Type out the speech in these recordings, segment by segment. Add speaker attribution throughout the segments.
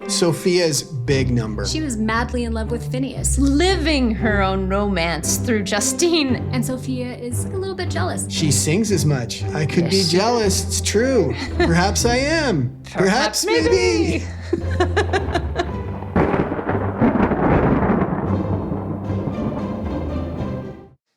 Speaker 1: Sophia's big number.
Speaker 2: She was madly in love with Phineas.
Speaker 3: Living her own romance through Justine.
Speaker 2: And Sophia is a little bit jealous.
Speaker 1: She sings as much. I could be jealous. It's true. Perhaps I am. Perhaps maybe.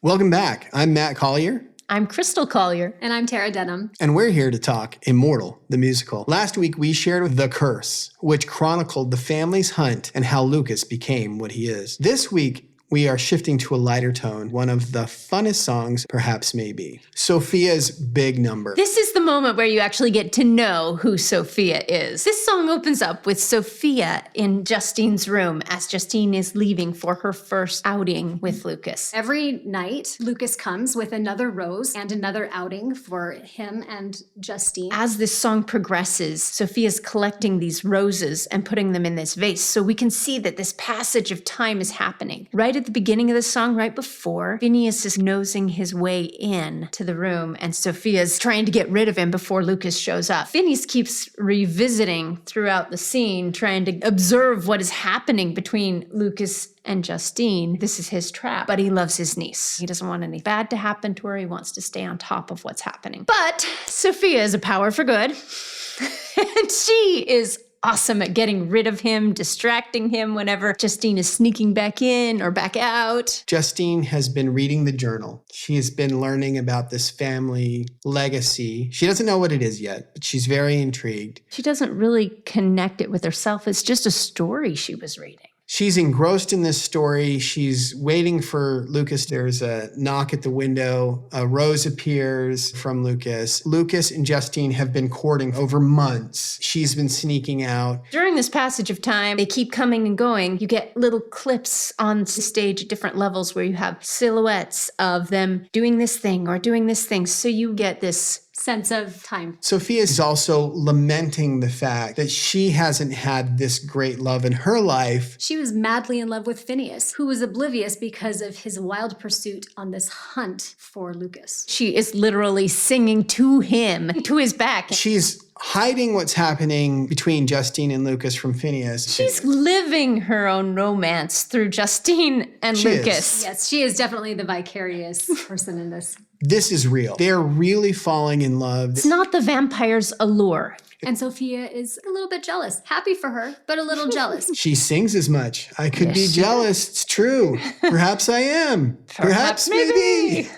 Speaker 1: Welcome back. I'm Matt Collier.
Speaker 3: I'm Crystal Collier.
Speaker 2: And I'm Tara Denham.
Speaker 1: And we're here to talk Immortal the Musical. Last week we shared The Curse, which chronicled the family's hunt and how Lucas became what he is. This week we are shifting to a lighter tone, one of the funnest songs, perhaps maybe. Sophia's big number.
Speaker 3: This is the moment where you actually get to know who Sophia is. This song opens up with Sophia in Justine's room as Justine is leaving for her first outing with Lucas.
Speaker 2: Every night, Lucas comes with another rose and another outing for him and Justine.
Speaker 3: As this song progresses, Sophia's collecting these roses and putting them in this vase, so we can see that this passage of time is happening. Right at the beginning of the song, right before, Phineas is nosing his way in to the room and Sophia's trying to get rid of him before Lucas shows up. Phineas keeps revisiting throughout the scene, trying to observe what is happening between Lucas and Justine. This is his trap, but he loves his niece. He doesn't want anything bad to happen to her. He wants to stay on top of what's happening. But Sophia is a power for good, and she is awesome at getting rid of him, distracting him whenever Justine is sneaking back in or back out.
Speaker 1: Justine has been reading the journal. She has been learning about this family legacy. She doesn't know what it is yet, but she's very intrigued.
Speaker 3: She doesn't really connect it with herself. It's just a story she was reading.
Speaker 1: She's engrossed in this story. She's waiting for Lucas. There's a knock at the window. A rose appears from Lucas. Lucas and Justine have been courting over months. She's been sneaking out.
Speaker 3: During this passage of time, they keep coming and going. You get little clips on stage at different levels where you have silhouettes of them doing this thing or doing this thing. So you get this
Speaker 2: sense of time.
Speaker 1: Sophia is also lamenting the fact that she hasn't had this great love in her life.
Speaker 2: She was madly in love with Phineas, who was oblivious because of his wild pursuit on this hunt for Lucas.
Speaker 3: She is literally singing to him, to his back.
Speaker 1: She's hiding what's happening between Justine and Lucas from Phineas.
Speaker 3: She's living her own romance through Justine and Lucas.
Speaker 2: Yes, she is definitely the vicarious person in this.
Speaker 1: This is real. They're really falling in love.
Speaker 3: It's not the vampire's allure.
Speaker 2: And Sophia is a little bit jealous. Happy for her, but a little jealous.
Speaker 1: She sings as much. I could be jealous. It's true. Perhaps I am. Perhaps maybe.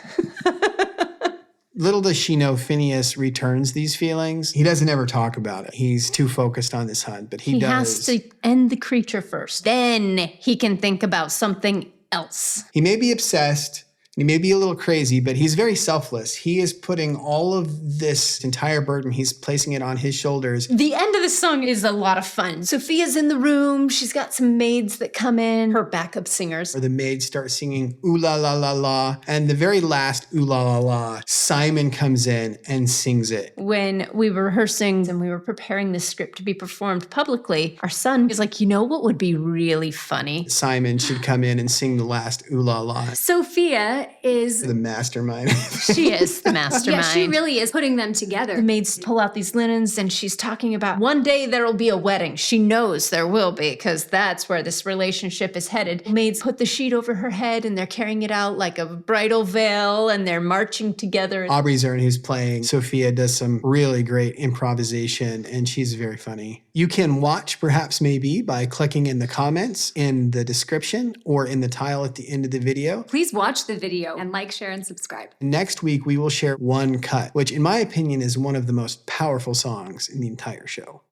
Speaker 1: Little does she know Phineas returns these feelings. He doesn't ever talk about it. He's too focused on this hunt, but he does.
Speaker 3: He has to end the creature first. Then he can think about something else.
Speaker 1: He may be obsessed. He may be a little crazy, but he's very selfless. He is putting all of this entire burden, he's placing it on his shoulders.
Speaker 3: The end of the song is a lot of fun. Sophia's in the room. She's got some maids that come in, her backup singers.
Speaker 1: Or the maids start singing ooh la la la la. And the very last ooh la la la, Simon comes in and sings it.
Speaker 3: When we were rehearsing and we were preparing this script to be performed publicly, our son is like, you know what would be really funny?
Speaker 1: Simon should come in and sing the last ooh la la.
Speaker 2: Sophia is
Speaker 1: the mastermind.
Speaker 3: She is the mastermind.
Speaker 2: Yeah, she really is putting them together.
Speaker 3: The maids pull out these linens and she's talking about one day there will be a wedding. She knows there will be because that's where this relationship is headed. Maids put the sheet over her head and they're carrying it out like a bridal veil and they're marching together.
Speaker 1: Aubrey Zern, who's playing Sophia, does some really great improvisation and she's very funny. You can watch Perhaps Maybe by clicking in the comments in the description or in the tile at the end of the video.
Speaker 2: Please watch the video and like, share, and subscribe.
Speaker 1: Next week, we will share One Cut, which in my opinion is one of the most powerful songs in the entire show.